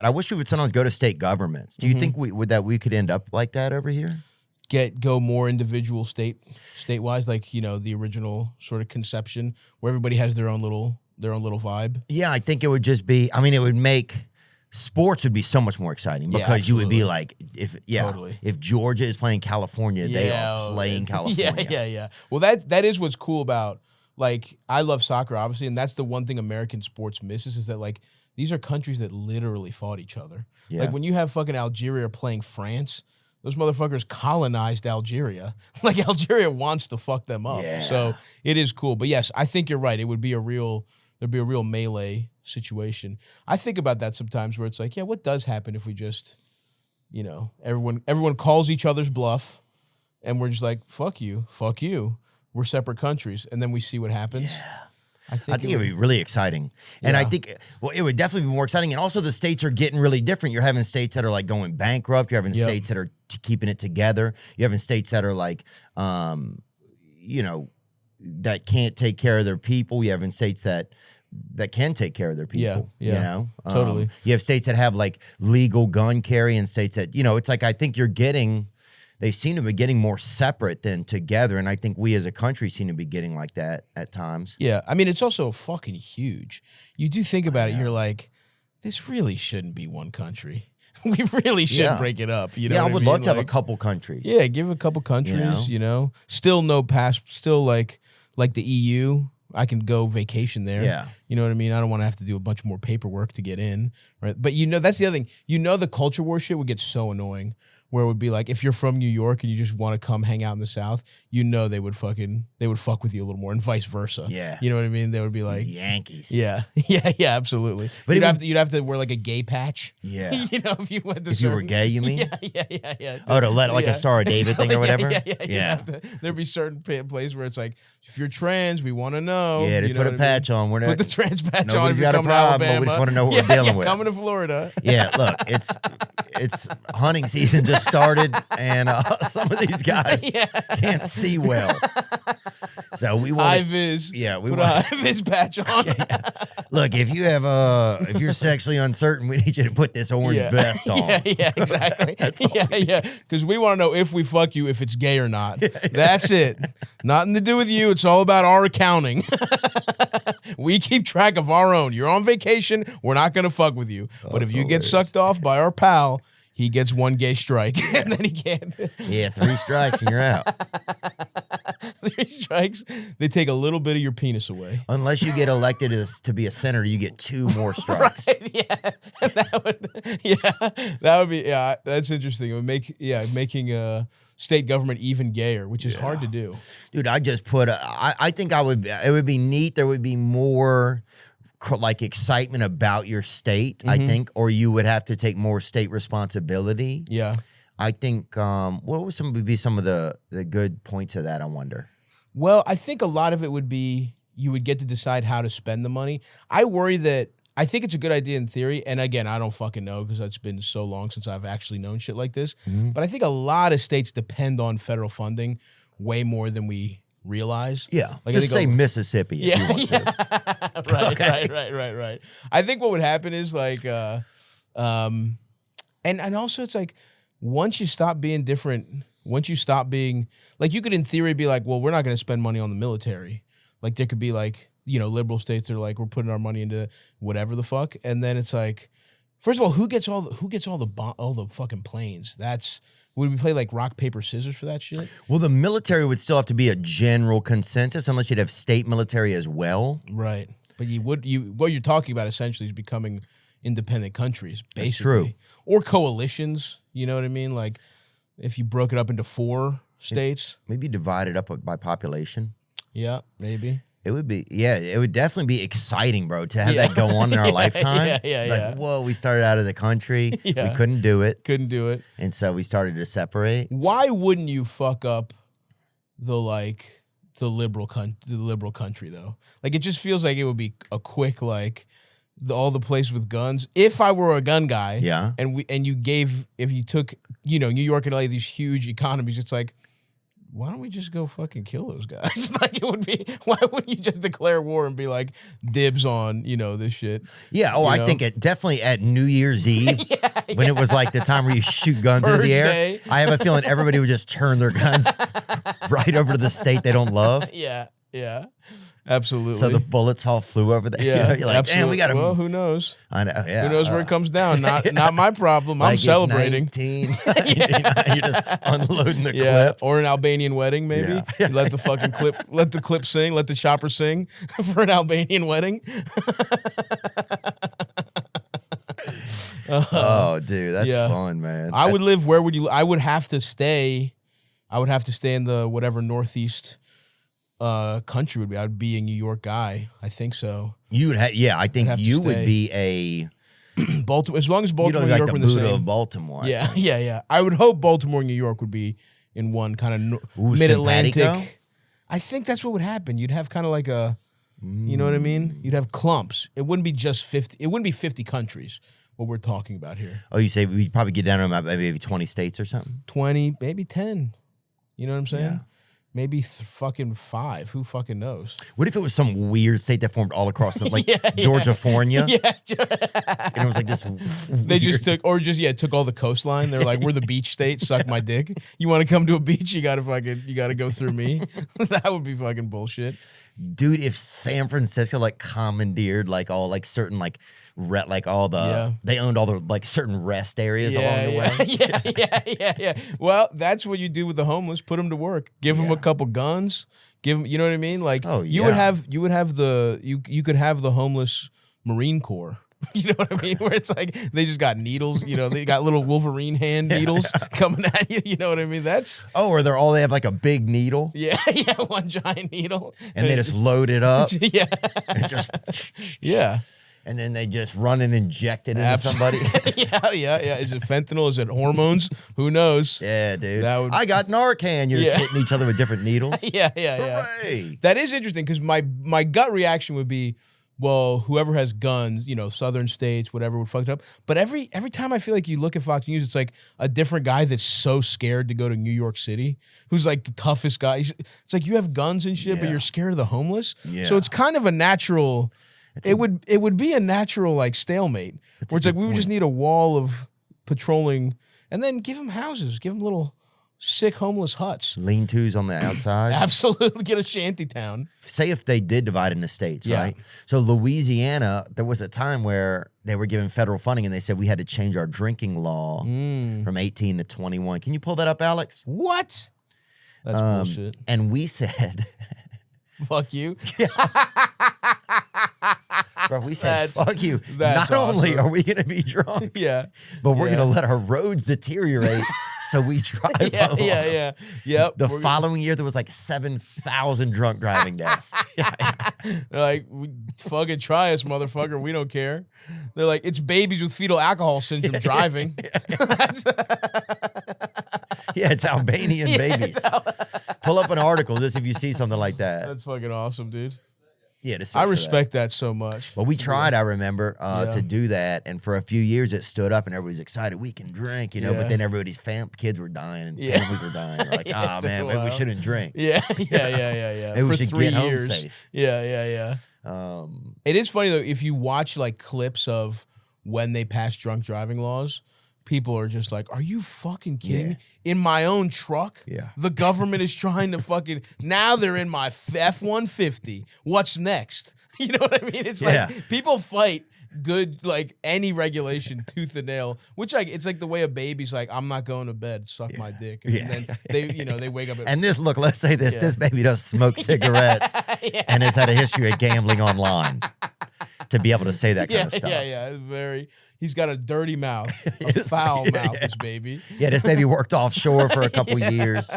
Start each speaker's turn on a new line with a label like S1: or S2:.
S1: I wish we would sometimes go to state governments. Do you think we could end up like that over here?
S2: Go more individual state-wise, like, you know, the original sort of conception where everybody has their own little vibe.
S1: Yeah, I think it would just be, I mean, it would make sports would be so much more exciting because you would be like, if Georgia is playing California, they are playing California.
S2: Yeah. Well, that is what's cool about, like, I love soccer, obviously, and that's the one thing American sports misses is that, like, these are countries that literally fought each other. Yeah. Like, when you have fucking Algeria playing France, those motherfuckers colonized Algeria. Like, Algeria wants to fuck them up. Yeah. So it is cool. But yes, I think you're right. It would be there'd be a real melee situation. I think about that sometimes where it's like, yeah, what does happen if we just, you know, everyone calls each other's bluff and we're just like, fuck you. We're separate countries. And then we see what happens. Yeah. I think
S1: it would be really exciting. And I think, well, it would definitely be more exciting. And also the states are getting really different. You're having states that are like going bankrupt. You're having states that are keeping it together. You're having states that are like, you know, that can't take care of their people. You're having states that can take care of their people. Yeah. You know?
S2: Totally.
S1: You have states that have like legal gun carry and states that, you know, it's like I think they seem to be getting more separate than together, and I think we as a country seem to be getting like that at times.
S2: Yeah, I mean, it's also fucking huge. You do think about it, you're like, this really shouldn't be one country. We really should break it up. You know
S1: I would love to
S2: like,
S1: have a couple countries.
S2: Yeah, give a couple countries, you know? Still still like the EU, I can go vacation there.
S1: Yeah.
S2: You know what I mean? I don't want to have to do a bunch more paperwork to get in, right? But you know, that's the other thing. You know, the culture war shit would get so annoying. Where it would be like, if you're from New York and you just want to come hang out in the South, you know they would fuck with you a little more, and vice versa.
S1: Yeah,
S2: you know what I mean. They would be like
S1: Yankees.
S2: Yeah, absolutely. But you'd have to wear like a gay patch.
S1: Yeah,
S2: you know, if you went to
S1: you were gay, you mean?
S2: Yeah.
S1: Oh, to let like a Star of David thing or whatever.
S2: Yeah. There'd be certain places where it's like, if you're trans, we want to know.
S1: Yeah, just put a patch on. We're not
S2: put the trans patch on.
S1: Nobody's got a problem, but we just want to know what we're dealing with.
S2: Coming to Florida.
S1: Yeah, look, it's hunting season just started, and some of these guys can't see well. So we want
S2: high-vis.
S1: Yeah, we
S2: put
S1: want
S2: a high-vis patch on.
S1: Look, if you're sexually uncertain, we need you to put this orange vest on.
S2: Yeah, exactly. Yeah. Because we want to know if we fuck you, if it's gay or not. That's it. Nothing to do with you. It's all about our accounting. We keep track of our own. You're on vacation. We're not going to fuck with you. But if you get sucked off by our pal, he gets one gay strike, and then he can't.
S1: Yeah, 3 strikes and you're out.
S2: 3 strikes, they take a little bit of your penis away.
S1: Unless you get elected to be a senator, you get 2 more strikes.
S2: Right, that would be that's interesting. It would making state government even gayer, which is hard to do.
S1: Dude, I just put I think it would be neat. There would be more like excitement about your state, I think, or you would have to take more state responsibility.
S2: Yeah.
S1: I think, what would be some of the good points of that, I wonder?
S2: Well, I think a lot of it would be you would get to decide how to spend the money. I think it's a good idea in theory, and again, I don't fucking know because it's been so long since I've actually known shit like this, but I think a lot of states depend on federal funding way more than we realize.
S1: Yeah, like just say Mississippi if you want
S2: to. Right. I think what would happen is like, and also it's like, once you stop being different, once you stop being, like you could in theory be like, well, we're not going to spend money on the military. Like there could be like, you know, liberal states that are like, we're putting our money into whatever the fuck. And then it's like, first of all, who gets all the fucking planes? Would we play like rock, paper, scissors for that shit?
S1: Well, the military would still have to be a general consensus unless you'd have state military as well.
S2: Right. But what you're talking about essentially is becoming independent countries, basically.
S1: That's true.
S2: Or coalitions, you know what I mean? Like if you broke it up into 4 states.
S1: Maybe divided up by population.
S2: Yeah, maybe.
S1: It would be, it would definitely be exciting, bro, to have that go on in our lifetime. Like, whoa, we started out as a country. We couldn't do it. And so we started to separate.
S2: Why wouldn't you fuck up the liberal country, though? Like, it just feels like it would be a quick, like, all the places with guns. If I were a gun guy, if you took, you know, New York and LA, these huge economies, it's like, why don't we just go fucking kill those guys? Like, it would be, why wouldn't you just declare war and be like, dibs on, this shit?
S1: Yeah. Oh, I think it definitely at New Year's Eve, when it was like the time where you shoot guns into the air.
S2: Day.
S1: I have a feeling everybody would just turn their guns right over to the state they don't love.
S2: Yeah. Absolutely.
S1: So the bullets all flew over there.
S2: Yeah,
S1: you're like,
S2: absolutely.
S1: man, we got to.
S2: Well, who knows?
S1: I know. Yeah.
S2: Who knows where it comes down? Not my problem. I'm celebrating.
S1: 19. You're just unloading the clip.
S2: Or an Albanian wedding, maybe.
S1: Yeah.
S2: Let the fucking clip. Let the clip sing. Let the chopper sing for an Albanian wedding.
S1: Oh, dude, that's fun, man.
S2: I would live. Where would you? I would have to stay. I would have to stay in the whatever northeast country would be. I would be a New York guy. I think so.
S1: You would have, I think you would be a
S2: Baltimore. As long as Baltimore and New York were
S1: the
S2: the same.
S1: of Baltimore.
S2: Yeah. I would hope Baltimore and New York would be in one kind of mid-Atlantic. I think that's what would happen. You'd have kind of like a, you know what I mean? You'd have clumps. It wouldn't be just 50. It wouldn't be 50 countries. What we're talking about here.
S1: Oh, you say we'd probably get down to about maybe 20 states or something?
S2: 20, maybe 10. You know what I'm saying?
S1: Yeah.
S2: Maybe fucking 5. Who fucking knows?
S1: What if it was some weird state that formed all across the, like Georgia-fornia?
S2: Yeah.
S1: And it was like this
S2: They just took all the coastline. They're like, we're the beach state, suck my dick. You want to come to a beach, you gotta go through me. That would be fucking bullshit.
S1: Dude, if San Francisco like commandeered like all like certain like they owned all the like certain rest areas along the
S2: way. Yeah. Well, that's what you do with the homeless. Put them to work. Give them a couple guns. Give them, you know what I mean? Like you could have the homeless Marine Corps. You know what I mean? Where it's like they just got needles. They got little Wolverine hand needles coming at you. You know what I mean? That's
S1: they have like a big needle.
S2: Yeah, one giant needle,
S1: and they just load it up.
S2: And just
S1: and then they just run and inject it into somebody.
S2: Yeah. Is it fentanyl? Is it hormones? Who knows?
S1: Yeah, dude. I got Narcan. You're just hitting each other with different needles.
S2: Yeah.
S1: Hooray.
S2: That is interesting because my gut reaction would be, well, whoever has guns, southern states, whatever, would fuck it up. But every time I feel like you look at Fox News, it's like a different guy that's so scared to go to New York City, who's like the toughest guy. It's like you have guns and shit, but you're scared of the homeless. Yeah. So it's kind of a natural. It would be a natural like stalemate where it's like we would just need a wall of patrolling, and then give them houses, give them little sick homeless huts,
S1: lean-tos on the outside.
S2: Absolutely, get a shanty town.
S1: Say if they did divide into states, right? So Louisiana, there was a time where they were given federal funding, and they said we had to change our drinking law from 18 to 21. Can you pull that up, Alex?
S2: What? That's bullshit.
S1: And we said,
S2: "Fuck you."
S1: Bro, we said, fuck you. Not only are we going to be drunk, but we're going to let our roads deteriorate so we drive home.
S2: Yeah. Yep.
S1: The following year, there was like 7,000 drunk driving deaths.
S2: They're like, fucking try us, motherfucker. We don't care. They're like, it's babies with fetal alcohol syndrome driving.
S1: It's Albanian babies. Pull up an article just if you see something like that.
S2: That's fucking awesome, dude.
S1: Yeah,
S2: I respect that so much.
S1: Well, we tried, I remember, to do that, and for a few years it stood up, and everybody's excited. We can drink, but then everybody's kids were dying, and families were dying. We're like, man, maybe we shouldn't drink.
S2: Yeah.
S1: Maybe we should 3 get years. Home safe.
S2: Yeah. It is funny, though, if you watch, like, clips of when they passed drunk driving laws, people are just like, are you fucking kidding me? In my own truck?
S1: Yeah.
S2: The government is trying to fucking, now they're in my F-150. What's next? You know what I mean? It's like, people fight good, like, any regulation, tooth and nail, which, like, it's like the way a baby's like, I'm not going to bed, suck my dick. And then they, they wake up at...
S1: And let's say this baby does smoke cigarettes and has had a history of gambling online. To be able to say that kind of stuff.
S2: Yeah. He's got a dirty mouth, a foul mouth, this baby.
S1: Yeah, this baby worked offshore for a couple years.